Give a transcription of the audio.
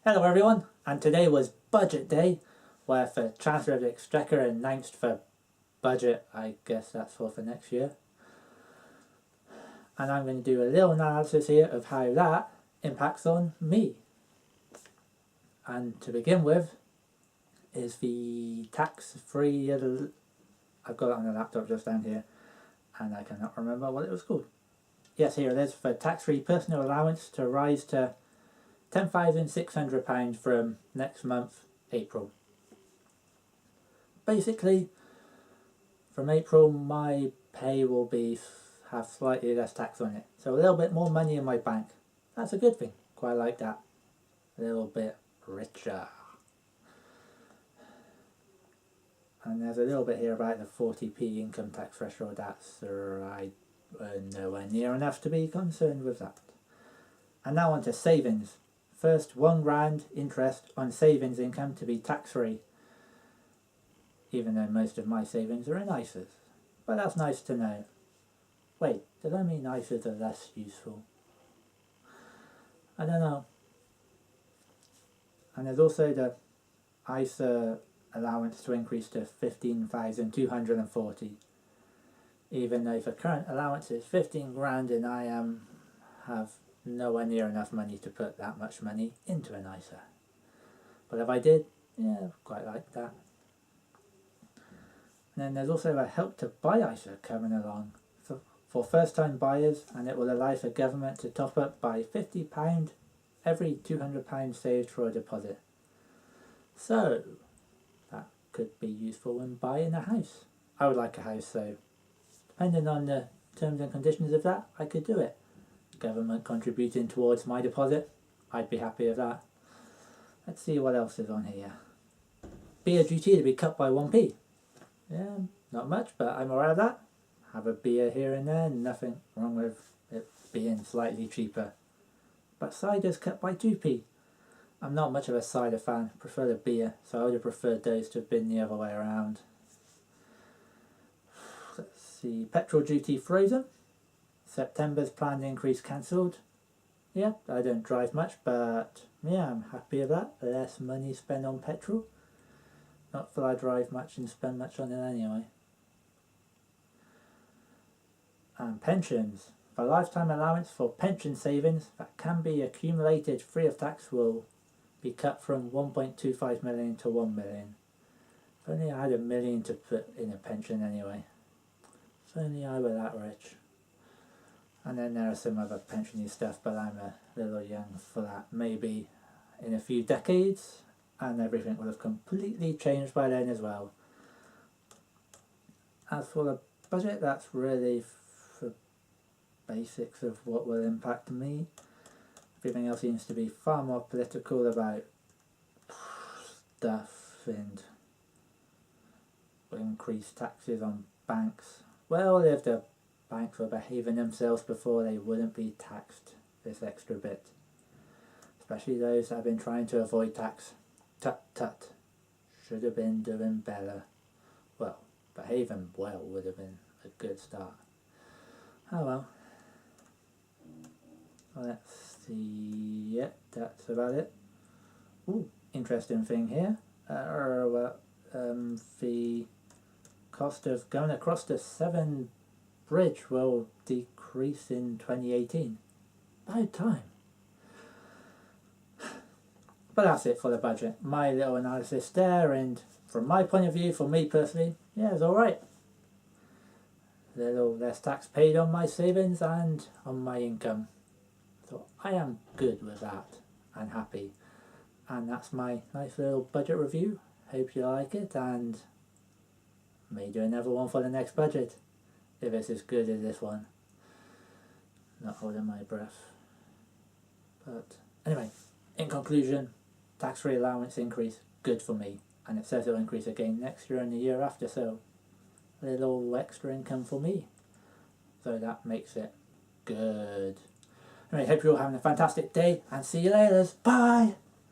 Hello everyone, and today was budget day, where the Chancellor of the Exchequer announced the budget, I guess that's for next year. And I'm going to do a little analysis here of how that impacts on me. And to begin with is the tax-free, I've got it on the laptop just down here, and I cannot remember what it was called. Yes, here it is, for tax-free personal allowance to rise to £10,600 from next month, April. Basically, from April my pay will have slightly less tax on it. So a little bit more money in my bank. That's a good thing. Quite like that. A little bit richer. And there's a little bit here about the 40p income tax threshold. That's right. Nowhere near enough to be concerned with that. And now on to savings. First, £1,000 interest on savings income to be tax-free, even though most of my savings are in ISAs. But that's nice to know. Wait, does that mean ISAs are less useful? I don't know. And there's also the ISA allowance to increase to 15,240, even though the current allowance is 15 grand and I have nowhere near enough money to put that much money into an ISA. But if I did, yeah, quite like that. And then there's also a help to buy ISA coming along for first time buyers, and it will allow the government to top up by £50 every £200 saved for a deposit. So that could be useful when buying a house. I would like a house, so depending on the terms and conditions of that, I could do it. Government contributing towards my deposit, I'd be happy with that. Let's see what else is on here. Beer duty to be cut by 1p. Yeah, not much, but I'm aware of that. Have a beer here and there, nothing wrong with it being slightly cheaper. But cider's cut by 2p. I'm not much of a cider fan, prefer the beer, so I would have preferred those to have been the other way around. Let's see, petrol duty frozen. September's planned increase cancelled. Yeah, I don't drive much, but yeah, I'm happy with that. Less money spent on petrol. Not that I drive much and spend much on it anyway. And pensions. The lifetime allowance for pension savings that can be accumulated free of tax will be cut from 1.25 million to 1 million. If only I had £1 million to put in a pension anyway. If only I were that rich. And then there are some other pensiony stuff, but I'm a little young for that. Maybe in a few decades, and everything will have completely changed by then as well. As for the budget, that's really for basics of what will impact me. Everything else seems to be far more political about stuff and increased taxes on banks. Well, if the banks were behaving themselves before, they wouldn't be taxed this extra bit. Especially those that have been trying to avoid tax. Tut tut. Should have been doing better. Well, behaving well would have been a good start. Oh well. Let's see. Yep, that's about it. Ooh, interesting thing here. The cost of going across the Severn Bridge will decrease in 2018. About time. But that's it for the budget. My little analysis there, and from my point of view, for me personally, yeah, it's alright. A little less tax paid on my savings and on my income. So I am good with that and happy. And that's my nice little budget review. Hope you like it, and may do another one for the next budget, if it's as good as this one. Not holding my breath. But anyway, in conclusion, tax-free allowance increase, good for me. And it says it'll increase again next year and the year after, so a little extra income for me. So that makes it good. Anyway, hope you're all having a fantastic day, and see you later. Bye!